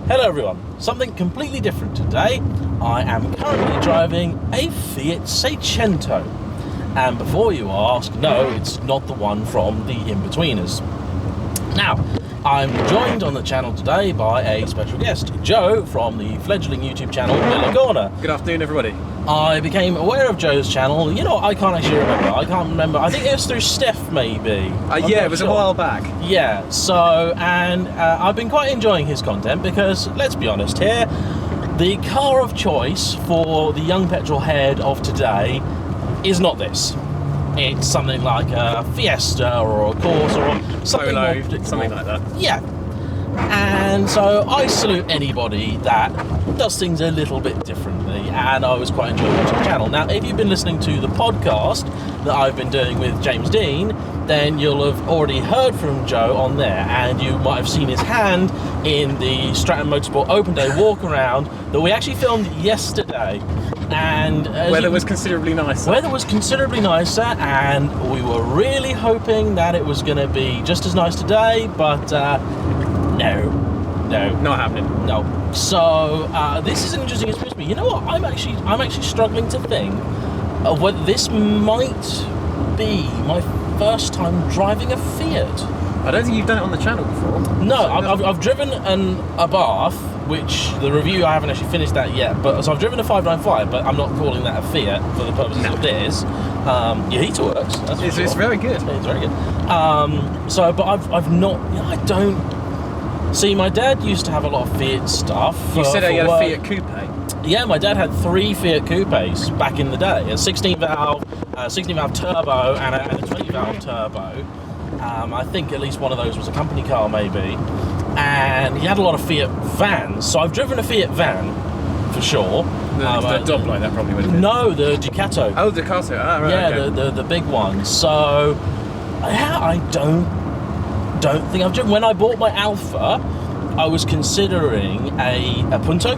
Hello everyone, something completely different today. I am currently driving a Fiat Seicento. And before you ask, no, it's not the one from the In-Betweeners. Now, I'm joined on the channel today by a special guest, Joe from the fledgling YouTube channel, Corner. Good afternoon everybody. I became aware of Joe's channel, I can't actually remember, I think it was through Steph maybe. Yeah, it was a while back. Yeah, so, and I've been quite enjoying his content because, let's be honest here, the car of choice for the young petrol head of today is not this. It's something like a Fiesta or a Corsa or something more predictable. Something like that. Yeah. And so I salute anybody that does things a little bit differently, and I was quite enjoying watching the channel. Now, if you've been listening to the podcast that I've been doing with James Dean, then you'll have already heard from Joe on there, and you might have seen his hand in the Stratton Motorsport Open Day walk around that we actually filmed yesterday. And weather was considerably nicer. Weather was considerably nicer, and we were really hoping that it was going to be just as nice today, but no, not happening. No. So this is an interesting experience for me. You know what? I'm actually struggling to think of whether this might be my first time driving a Fiat. I don't think you've done it on the channel before. No, I've driven an Abarth, which the review I haven't actually finished that yet. But so I've driven a 595, but I'm not calling that a Fiat for the purposes of this. Your heater works. That's for sure. It's very good. It's very good. So, but I've not. I don't. See, my dad used to have a lot of Fiat stuff. You said he had a Fiat Coupe. Yeah, my dad had 3 Fiat Coupes back in the day. A 16 valve turbo, and a 20 valve turbo. I think at least one of those was a company car, maybe. And he had a lot of Fiat vans. So I've driven a Fiat van, for sure. The dog like that probably would have been. No, the Ducato. Oh, the Ducato. Ah, right. Yeah, okay. the big one. So, yeah, I don't think I've driven. When I bought my Alpha, I was considering a Punto.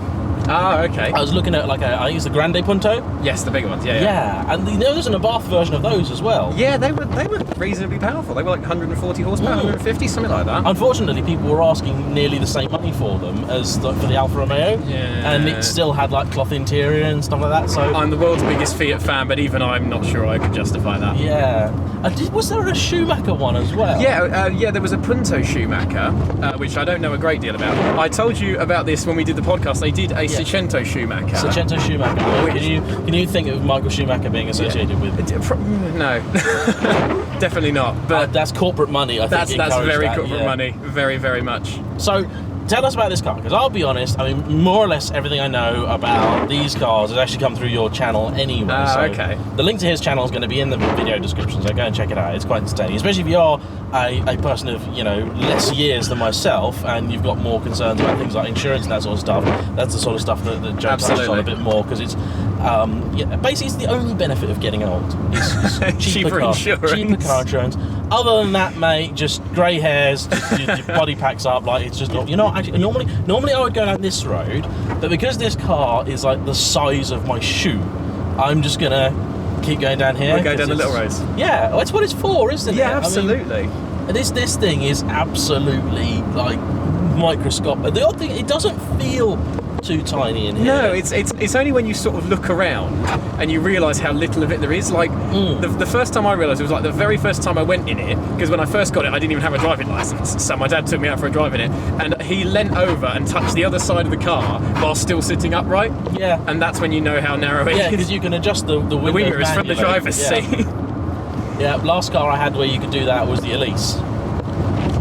Ah, okay. I was looking at I think it's the Grande Punto. Yes, the bigger ones. Yeah. Yeah, and there's an Abarth version of those as well. Yeah, they were reasonably powerful. They were like 140 horsepower, 150, something like that. Unfortunately, people were asking nearly the same money for them as for the Alfa Romeo. Yeah. And it still had cloth interior and stuff like that. So I'm the world's biggest Fiat fan, but even I'm not sure I could justify that. Yeah. Was there a Schumacher one as well? Yeah, there was a Punto Schumacher, which I don't know a great deal about. I told you about this when we did the podcast. They did a Seicento Schumacher. Seicento Schumacher. Can you think of Michael Schumacher being associated with? No, definitely not. But that's corporate money. I think that's very corporate money. Very, very much. So, tell us about this car, because I'll be honest, more or less everything I know about these cars has actually come through your channel anyway. Okay. The link to his channel is going to be in the video description, so go and check it out. It's quite entertaining, especially if you're a person of, less years than myself, and you've got more concerns about things like insurance and that sort of stuff. That's the sort of stuff that Joe touches on a bit more, because it's, basically it's the only benefit of getting old. It's cheaper insurance. Cheaper car insurance. Other than that, mate, just grey hairs, your body packs up, it's just not, actually, normally I would go down this road, but because this car is the size of my shoe, I'm just gonna keep going down here. We'll go down the little roads. Yeah, that's what it's for, isn't it? Yeah, absolutely. This thing is absolutely microscopic. The odd thing, it doesn't feel too tiny in here. No, it's only when you sort of look around and you realise how little of it there is. The first time I realised, it was the very first time I went in it, because when I first got it I didn't even have a driving licence, so my dad took me out for a drive in it, and he leant over and touched the other side of the car while still sitting upright. Yeah. And that's when you know how narrow it is. Yeah, because you can adjust the window mirrors from the driver's seat. Yeah, last car I had where you could do that was the Elise.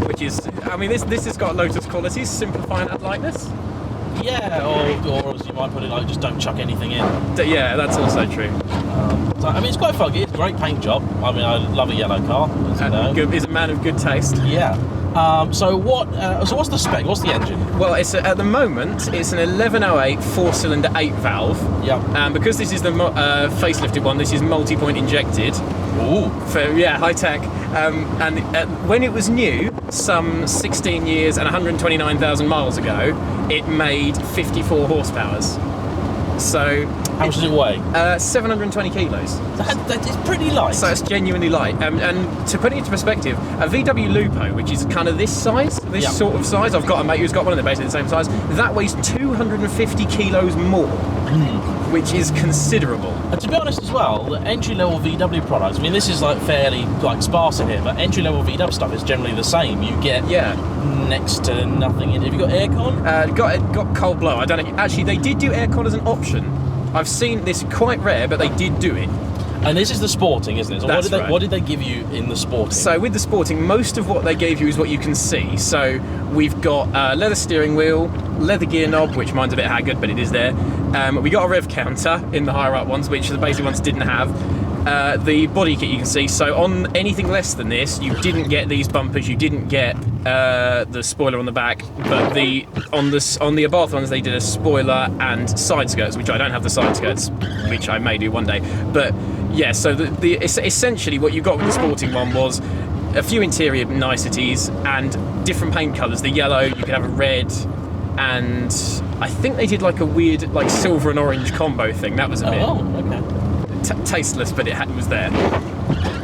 Which is, this has got Lotus qualities, simplifying that lightness. Yeah, or as you might put it, just don't chuck anything in. Yeah, that's also true. It's quite funky. It's a great paint job. I love a yellow car, as you know. He's a man of good taste. Yeah. So what's the spec? What's the engine? Well, at the moment it's an 1108 4-cylinder 8 valve. Yeah. Because this is the facelifted one, this is multi-point injected. Ooh. High tech. And when it was new, some 16 years and 129,000 miles ago, it made 54 horsepower. So How much does it weigh? 720 kilos. That is pretty light. So it's genuinely light. And to put it into perspective, a VW Lupo, which is kind of this size, sort of size, I've got a mate who's got one and they're basically the same size, that weighs 250 kilos more, which is considerable. And to be honest as well, the entry-level VW products, I mean, this is like fairly like sparse in here, but entry-level VW stuff is generally the same. You get next to nothing in. Have you got aircon? Got cold blow. I don't know. Actually, they did do aircon as an option. I've seen this quite rare, but they did do it. And this is the Sporting, isn't it? So That's what did they give you in the Sporting? So with the Sporting, most of what they gave you is what you can see. So we've got leather steering wheel, leather gear knob, which mine's a bit haggard, but it is there. We got a rev counter in the higher up ones, which the basic ones didn't have. The body kit you can see. So on anything less than this, you didn't get these bumpers, you didn't get the spoiler on the back, but on the Abarth ones they did a spoiler and side skirts, which I don't have the side skirts, which I may do one day. But yeah, so essentially what you got with the Sporting one was a few interior niceties and different paint colours. The yellow, you could have a red, and I think they did like a weird like silver and orange combo thing. That was a bit tasteless, but it was there.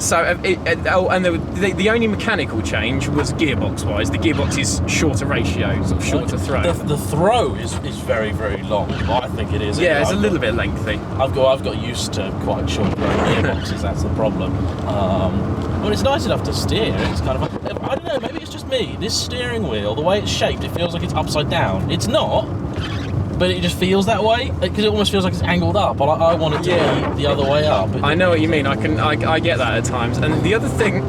So and the only mechanical change was gearbox wise. The gearbox is shorter ratio, sort of shorter throw. The throw is very, very long. I think it is. Yeah, it's a little bit lengthy. I've got used to quite short gearboxes. That's the problem. But it's nice enough to steer. It's kind of I don't know. Maybe it's just me. This steering wheel, the way it's shaped, it feels like it's upside down. It's not. But it just feels that way because it almost feels like it's angled up. I want it to be the other way up. I know what you mean. I get that at times. And the other thing,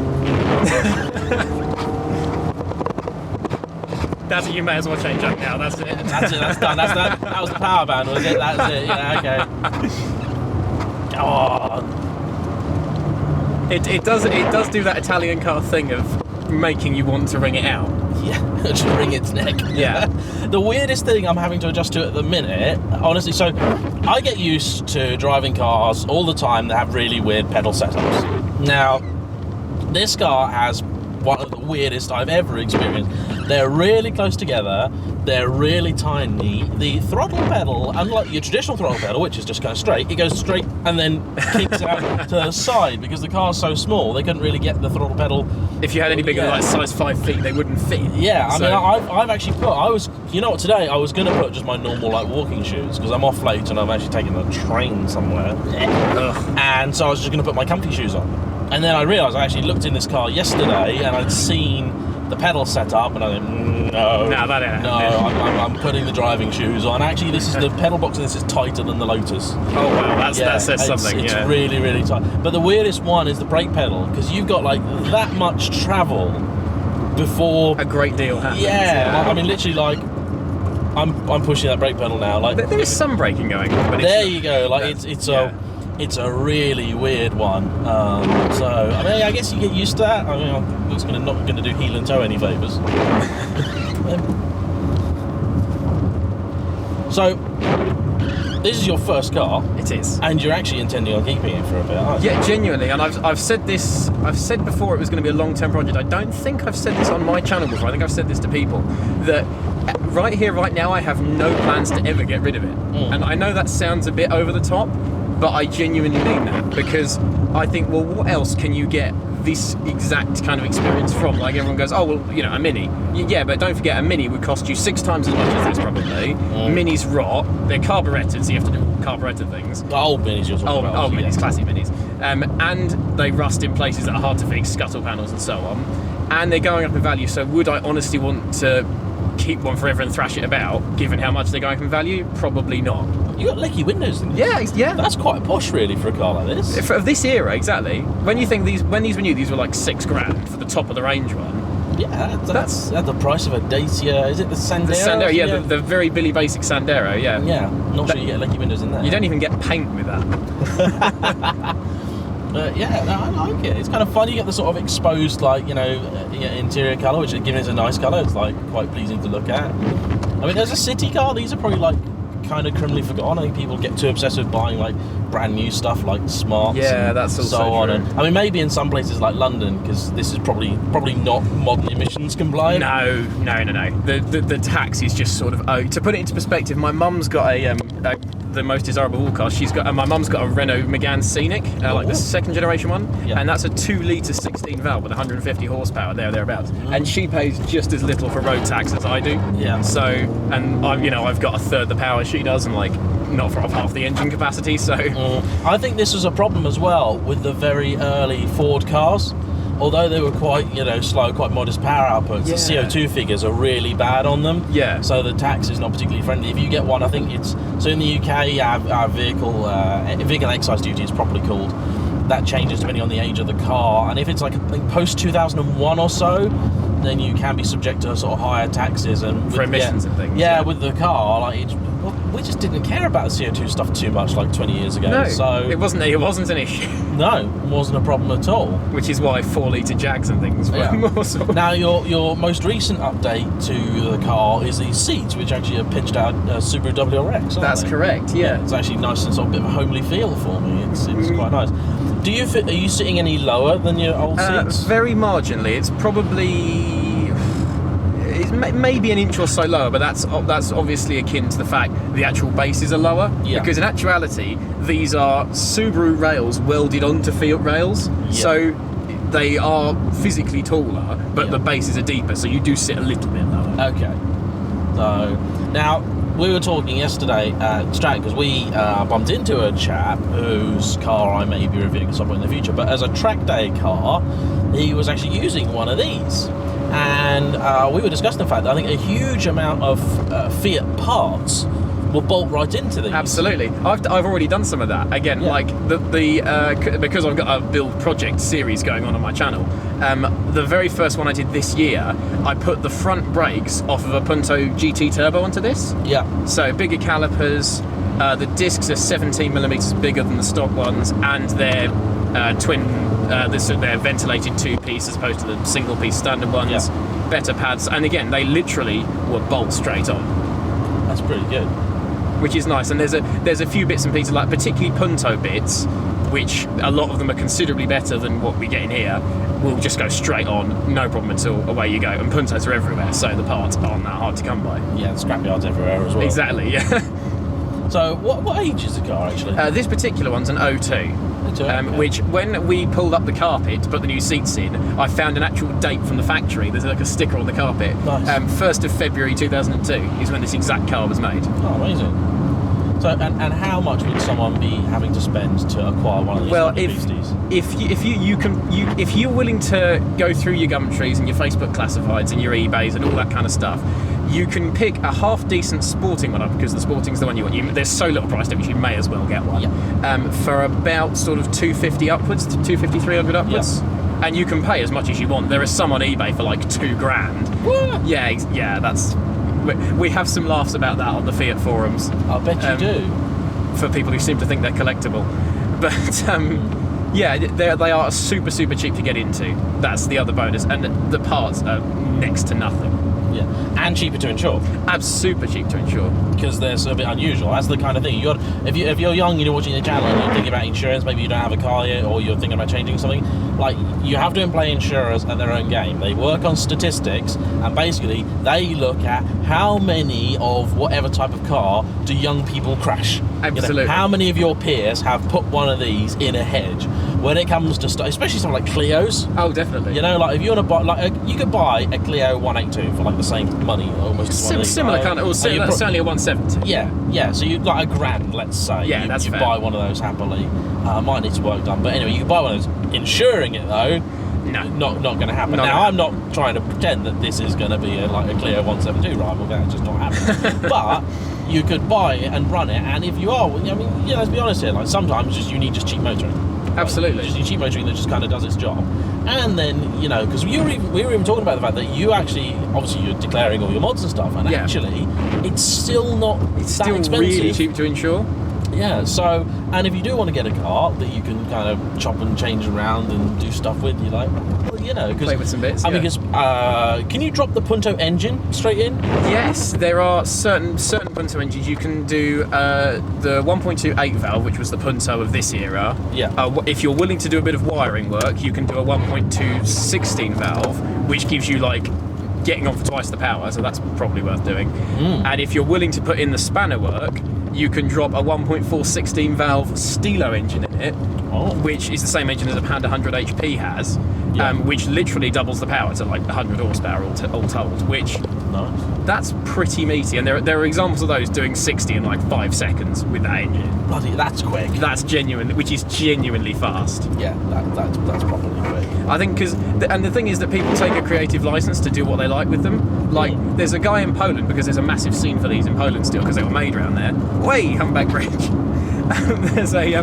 that's it. You may as well change up now. That's it. That's it. That's done. That was the power band, was it? That's it. Yeah. Okay. Oh. It does do that Italian car thing of making you want to wring it out. Yeah, just wring its neck. Yeah. The weirdest thing I'm having to adjust to at the minute, honestly, so I get used to driving cars all the time that have really weird pedal setups. Now, this car has one of the weirdest I've ever experienced. They're really close together, they're really tiny. The throttle pedal, unlike your traditional throttle pedal, which is just kind of straight, it goes straight and then kicks out to the side because the car's so small, they couldn't really get the throttle pedal. If you had any bigger than like size 5 feet, they wouldn't fit. Yeah, I mean, I've actually you know what, today I was going to put just my normal like walking shoes because I'm off late and I'm actually taking a train somewhere. And so I was just going to put my comfy shoes on. And then I realised I actually looked in this car yesterday and I'd seen the pedal set up and I went, I'm putting the driving shoes on. Actually, this is the pedal box and this is tighter than the Lotus. Oh wow, that says something. It's really, really tight. But the weirdest one is the brake pedal because you've got like that much travel before a great deal happens. Yeah. I mean, literally, like I'm pushing that brake pedal now. Like there is some braking going on, but there you go. Like it's a really weird one. So I mean, I guess you get used to that. I mean, I'm just not going to do heel and toe any favours. So this is your first car. It is, and you're actually intending on keeping it for a bit, aren't you? Yeah, genuinely. And I've said this. I've said before it was going to be a long-term project. I don't think I've said this on my channel before. I think I've said this to people that right here, right now, I have no plans to ever get rid of it. And I know that sounds a bit over the top, but I genuinely mean that because I think, well, what else can you get this exact kind of experience from? Like everyone goes, oh, well, you know, a Mini. Yeah, but don't forget, a Mini would cost you 6 times as much as this probably. Minis rot. They're carburetted, so you have to do carburetted things. Old Minis, you're talking about. Old Minis, classic Minis. And they rust in places that are hard to fix, scuttle panels and so on. And they're going up in value, so would I honestly want to keep one forever and thrash it about, given how much they're going up in value? Probably not. You got lecky windows in this. Yeah. That's quite posh, really, for a car like this. Of this era, exactly. When you think when these were new, these were like $6,000 for the top of the range one. Yeah, that's at the price of a Dacia. Is it the Sandero? The Sandero, yeah, the very Billy Basic Sandero, yeah. Yeah, not sure you get lecky windows in there. You don't even get paint with that. But yeah, no, I like it. It's kind of fun. You get the sort of exposed, like, you know, interior colour, which given it's a nice colour, it's like quite pleasing to look at. I mean, as a city car, these are probably like kind of criminally forgotten. I think people get too obsessed with buying like brand new stuff like smarts. Yeah, that's also so on. true. And I mean, maybe in some places like London, because this is probably not modern emissions compliant. No. The tax is just sort of to put it into perspective. My mum's got the most desirable of all cars. She's got, and my mum's got a Renault Megane Scenic, like the second generation one, and that's a 2-litre 16 valve with 150 horsepower thereabouts. And she pays just as little for road tax as I do. Yeah. So, and I've got a third the power she does, and like not for half the engine capacity. So, I think this was a problem as well with the very early Ford cars. Although they were quite, slow, quite modest power outputs, the CO2 figures are really bad on them. Yeah. So the tax is not particularly friendly. If you get one, I think so in the UK, our vehicle excise duty is properly called. That changes depending on the age of the car, and if it's like post 2001 or so, then you can be subject to sort of higher taxes and for emissions and things. Yeah, with the car, we just didn't care about the CO2 stuff too much like 20 years ago. No, so it wasn't an issue. No, it wasn't a problem at all. Which is why 4-litre Jags and things were more sort of... Now, your most recent update to the car is these seats, which actually are pinched out Subaru WRX. That's correct. Yeah, it's actually nice and sort of a bit of a homely feel for me. It's quite nice. Are you sitting any lower than your old seats? Very marginally. It's probably... It's maybe an inch or so lower, but that's obviously akin to the fact the actual bases are lower. Yeah. Because in actuality, these are Subaru rails welded onto Fiat rails, so they are physically taller, but the bases are deeper, so you do sit a little bit lower. Okay. So now we were talking yesterday at Strat because we bumped into a chap whose car I may be reviewing at some point in the future, but as a track day car, he was actually using one of these. And we were discussing the fact that I think a huge amount of Fiat Parts will bolt right into these. Absolutely. I've already done some of that. Again, like because I've got a build project series going on my channel, the very first one I did this year, I put the front brakes off of a Punto GT Turbo onto this. Yeah. So bigger calipers, the discs are 17mm bigger than the stock ones, and they're they're ventilated 2-piece as opposed to the single-piece standard ones. Yeah. Better pads, and again, they literally were bolt straight on. That's pretty good. Which is nice, and there's a few bits and pieces, like particularly Punto bits, which a lot of them are considerably better than what we get in here. Will just go straight on, no problem at all. Away you go, and Puntos are everywhere, so the parts aren't that hard to come by. Yeah, the scrapyards everywhere as well. Exactly. Yeah. So, what age is the car actually? This particular one's an 02. Okay. Which, when we pulled up the carpet to put the new seats in, I found an actual date from the factory. There's like a sticker on the carpet. Nice. 1st of February 2002 is when this exact car was made. Oh, amazing. So, and how much would someone be having to spend to acquire one of these? Well, if you're willing to go through your Gumtrees and your Facebook classifieds and your eBays and all that kind of stuff, you can pick a half-decent sporting one up, because the sporting's the one you want. There's so little price difference, you may as well get one. Yeah. For about sort of 250 upwards, to 250, 300 upwards. Yeah. And you can pay as much as you want. There is some on eBay for like $2,000. What? Yeah, that's... We have some laughs about that on the Fiat forums. I bet you do. For people who seem to think they're collectible. But, yeah, they are super, super cheap to get into. That's the other bonus. And the parts are next to nothing. Yeah, and cheaper to insure. Super cheap to insure. Because they're a bit unusual. That's the kind of thing. If you're young and you're watching the channel and you're thinking about insurance, maybe you don't have a car yet, or you're thinking about changing something, like, you have to play insurers at their own game. They work on statistics, and basically they look at how many of whatever type of car do young people crash. Absolutely. How many of your peers have put one of these in a hedge? When it comes to especially something like Clios. Oh, definitely. Like if you want to buy, you could buy a Clio 182 for like the same money almost. Similar kind of. That's only a 170. Yeah. So you've got $1,000, let's say. Yeah, that's fair. You buy one of those happily. Might need some work done, but anyway, you can buy one of those. Insuring it though, no, not going to happen. Now, I'm not trying to pretend that this is going to be like a Clio 172 rival. That's just not happening. But you could buy it and run it, and if you are, let's be honest here. Like sometimes you need cheap motoring. Absolutely. Just need cheap motoring that just kind of does its job. And then, because we were even talking about the fact that you actually, obviously you're declaring all your mods and stuff, and actually it's still not that expensive. Really cheap to insure. Yeah, so, and if you do want to get a car that you can kind of chop and change around and do stuff with, you're like, well, play with some bits. Because can you drop the Punto engine straight in? Yes, there are certain Punto engines. You can do the 1.2 8 valve, which was the Punto of this era. Yeah. If you're willing to do a bit of wiring work, you can do a 1.2 16 valve, which gives you like getting on for twice the power, so that's probably worth doing. And if you're willing to put in the spanner work, you can drop a 1.4 16 valve Stilo engine in it, which is the same engine as a Panda 100 HP has, which literally doubles the power to like 100 horsepower all told, which that's pretty meaty. And there are examples of those doing 60 in like 5 seconds with that engine. Bloody, that's quick. That's genuine, which is genuinely fast. Yeah, that's probably quick. I think and the thing is that people take a creative license to do what they like with them. Like, there's a guy in Poland, because there's a massive scene for these in Poland still, because they were made around there. Humpback Bridge. There's a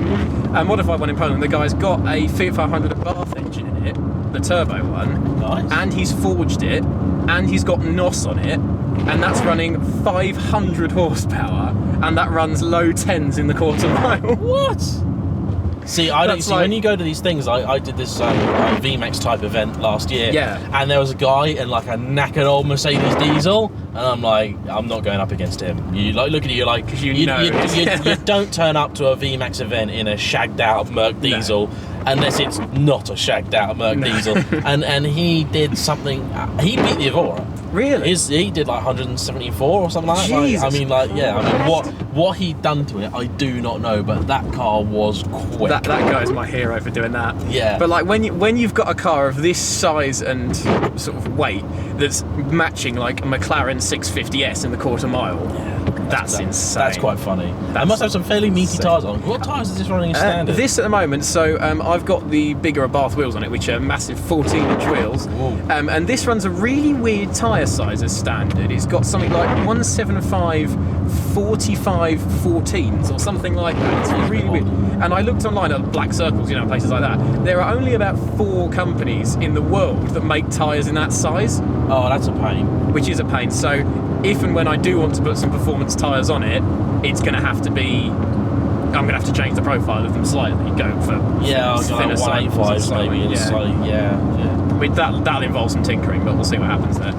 modified one in Poland. The guy's got a Fiat 500 Abarth engine in it, the turbo one. Nice. And he's forged it, and he's got NOS on it, and that's running 500 horsepower, and that runs low 10s in the quarter mile. What? See, I don't see. Like, when you go to these things, I did this VMAX type event last year, and there was a guy in like a knackered old Mercedes diesel, and I'm like, I'm not going up against him. You like look at you like you don't turn up to a VMAX event in a shagged out Merc diesel unless it's not a shagged out Merc diesel. And he did something. He beat the Evora. Really? He did like 174 or something like that. Jesus What he'd done to it, I do not know, but that car was quick. That guy's my hero for doing that. Yeah. But like when you've got a car of this size and sort of weight that's matching like a McLaren 650S in the quarter mile, that's insane. That's quite funny. I must have some fairly meaty tyres on. What tyres is this running in standard? This at the moment, so I've got the bigger Abarth wheels on it, which are massive 14-inch wheels. And this runs a really weird tyre size as standard. It's got something like 175 45 14s or something like that. It's really weird. And I looked online at Black Circles, places like that. There are only about 4 companies in the world that make tyres in that size. Oh, that's a pain. Which is a pain. So if and when I do want to put some performance tyres on it, it's going to have to be... I'm going to have to change the profile of them slightly, go for thinner 185s maybe. That'll involve some tinkering, but we'll see what happens there.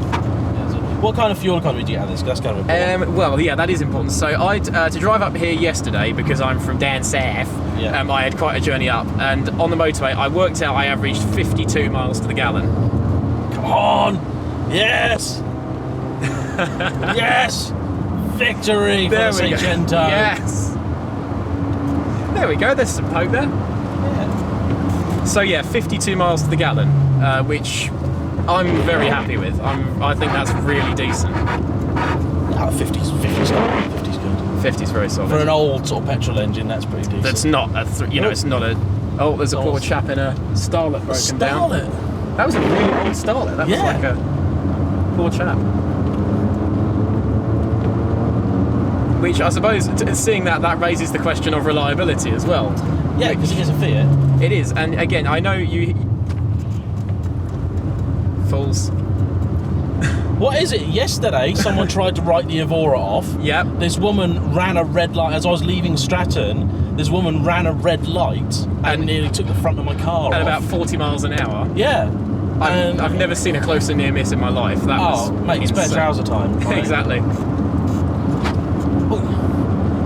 What kind of fuel economy do you get out of this? That's kind of important. Well, yeah, that is important. So I to drive up here yesterday, because I'm from down south, I had quite a journey up, and on the motorway I worked out I averaged 52 miles to the gallon. Come on! Yes! Yes! Victory for the Seicento! Yes! There we go, there's some poke there. Yeah. So yeah, 52 miles to the gallon, which I'm very happy with. I think that's really decent. 50's good. 50's very solid. For an old sort of petrol engine, that's pretty decent. That's not it's not a... Oh, there's a poor chap in a Starlet broken down. Starlet? That was a really old Starlet. That was like a poor chap. Which I suppose, seeing that raises the question of reliability as well. Yeah, because it is a Fiat. It is, and again, I know you... Fools. What is it? Yesterday, someone tried to write the Evora off. Yep. This woman ran a red light. As I was leaving Stratton, this woman ran a red light and nearly took the front of my car at off. about 40 miles an hour. Yeah. I've never seen a closer near miss in my life. That was mate, it's better trouser time. Right? Exactly.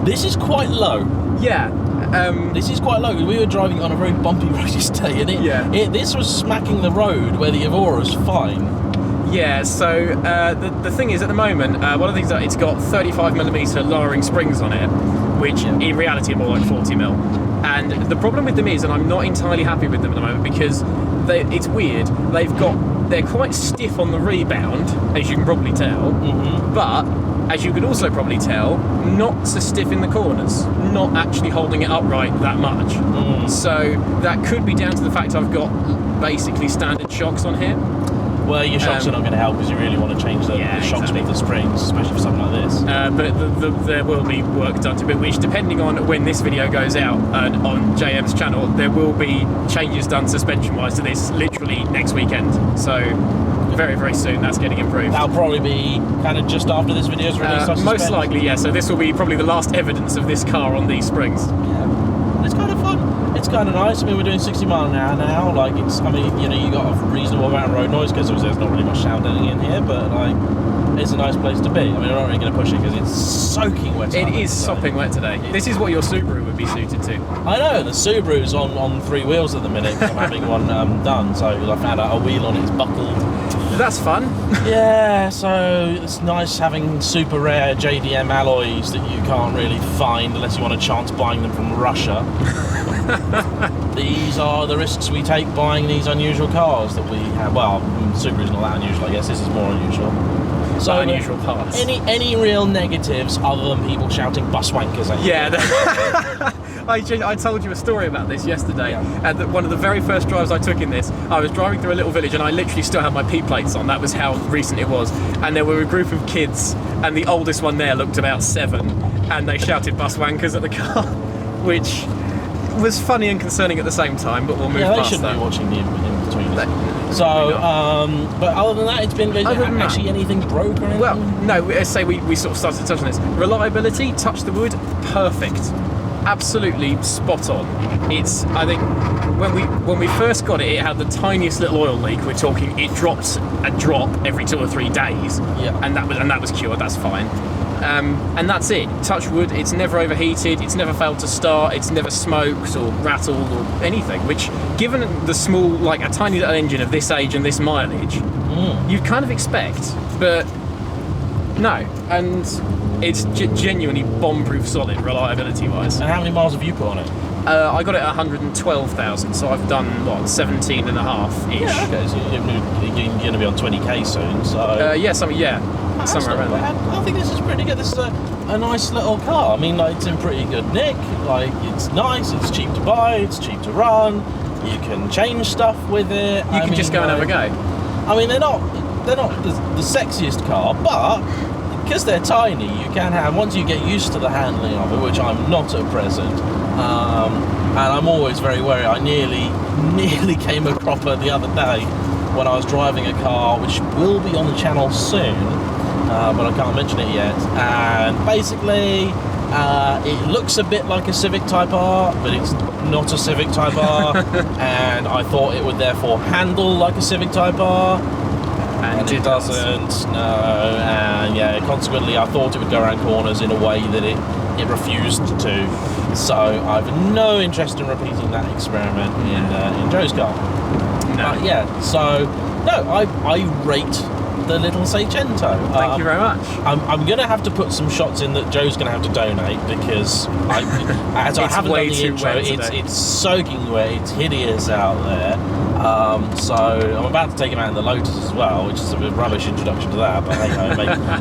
This is quite low. Yeah. This is quite low. We were driving on a very bumpy road yesterday, and this was smacking the road where the Evora's fine. Yeah, so the thing is, at the moment, one of the things that it's got 35mm lowering springs on it, which in reality are more like 40mm. And the problem with them is, and I'm not entirely happy with them at the moment, because it's weird. They're quite stiff on the rebound, as you can probably tell, but as you could also probably tell, not so stiff in the corners, not actually holding it upright that much. So that could be down to the fact I've got basically standard shocks on here. Well, your shocks are not going to help because you really want to change the shocks with the springs, especially for something like this. But there will be work done to it, which, depending on when this video goes out on JM's channel, there will be changes done suspension-wise to this literally next weekend. So very, very soon that's getting improved. That'll probably be kind of just after this video's released. Most likely, yeah. So this will be probably the last evidence of this car on these springs. Yeah. It's kind of fun. It's kind of nice. I mean, we're doing 60 miles an hour now. Like, you got a reasonable amount of road noise because there's not really much sound in here, but like, it's a nice place to be. I mean, I'm not really going to push it because it's soaking wet. It is sopping wet today. This is what your Subaru would be suited to. I know, the Subaru's on 3 wheels at the minute. I'm having one done, so I found out a wheel on it's buckled. That's fun. Yeah, so it's nice having super rare JDM alloys that you can't really find unless you want a chance buying them from Russia. These are the risks we take buying these unusual cars that we have. Well, Subaru's not that unusual, I guess. This is more unusual. So unusual parts. Any real negatives other than people shouting bus wankers at you? Yeah. I told you a story about this yesterday, and that one of the very first drives I took in this, I was driving through a little village and I literally still had my P plates on. That was how recent it was. And there were a group of kids, and the oldest one there looked about 7, and they shouted bus wankers at the car, which was funny and concerning at the same time, but we'll move past that. Yeah, they shouldn't be watching the in-between. So, but other than that, it's been actually anything broke or anything? Well, no, let's say we sort of started to touch on this. Reliability, touch the wood, perfect. Absolutely spot on. It's, I think, when we first got it, it had the tiniest little oil leak. We're talking, it dropped a drop every 2 or 3 days, and that was cured. That's fine, and that's it. Touch wood. It's never overheated. It's never failed to start. It's never smoked or rattled or anything. Which, given the small, like a tiny little engine of this age and this mileage, you'd kind of expect, but no, and. It's genuinely bomb-proof solid, reliability-wise. And how many miles have you put on it? I got it at 112,000, so I've done, 17 and a half-ish. Yeah, okay, so you're going to be on 20k soon, so... somewhere around there. I think this is pretty good. This is a nice little car. I mean, like, it's in pretty good nick. Like, it's nice, it's cheap to buy, it's cheap to run, you can change stuff with it. You can just go and have a go. I mean, they're not the sexiest car, but... because they're tiny, you can have, once you get used to the handling of it, which I'm not at present, and I'm always very wary. I nearly came a cropper the other day when I was driving a car, which will be on the channel soon, but I can't mention it yet. And basically, it looks a bit like a Civic Type R, but it's not a Civic Type R, and I thought it would therefore handle like a Civic Type R. And it doesn't, no, and consequently I thought it would go around corners in a way that it refused to. So I've no interest in repeating that experiment in Joe's car. No. So, no, I rate the little Seicento. Thank you very much. I'm going to have to put some shots in that Joe's going to have to donate because as I haven't done the intro, it's soaking wet, it's hideous out there. So I'm about to take him out in the Lotus as well, which is a bit rubbish introduction to that, but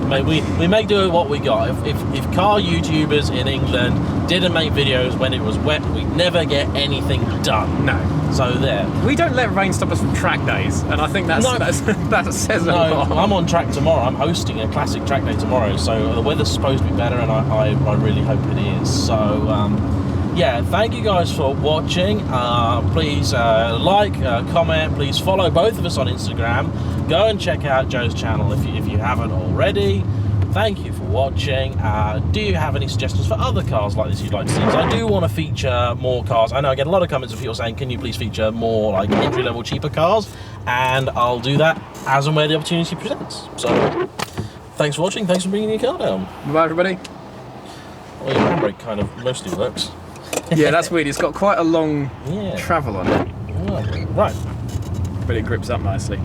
hey, we may do what we got. If car YouTubers in England didn't make videos when it was wet, we'd never get anything done. No. So there. We don't let rain stop us from track days, and I think that says a lot. I'm on track tomorrow. I'm hosting a classic track day tomorrow, so the weather's supposed to be better, and I really hope it is. So thank you guys for watching. Please comment, please follow both of us on Instagram. Go and check out Joe's channel if you haven't already. Thank you for watching. Do you have any suggestions for other cars like this you'd like to see? Because I do want to feature more cars. I know I get a lot of comments of people saying, can you please feature more like entry-level cheaper cars? And I'll do that as and where the opportunity presents. So thanks for watching. Thanks for bringing your car down. Bye, everybody. Well, your handbrake kind of mostly works. Yeah, that's weird. It's got quite a long travel on it. Right. But it grips up nicely.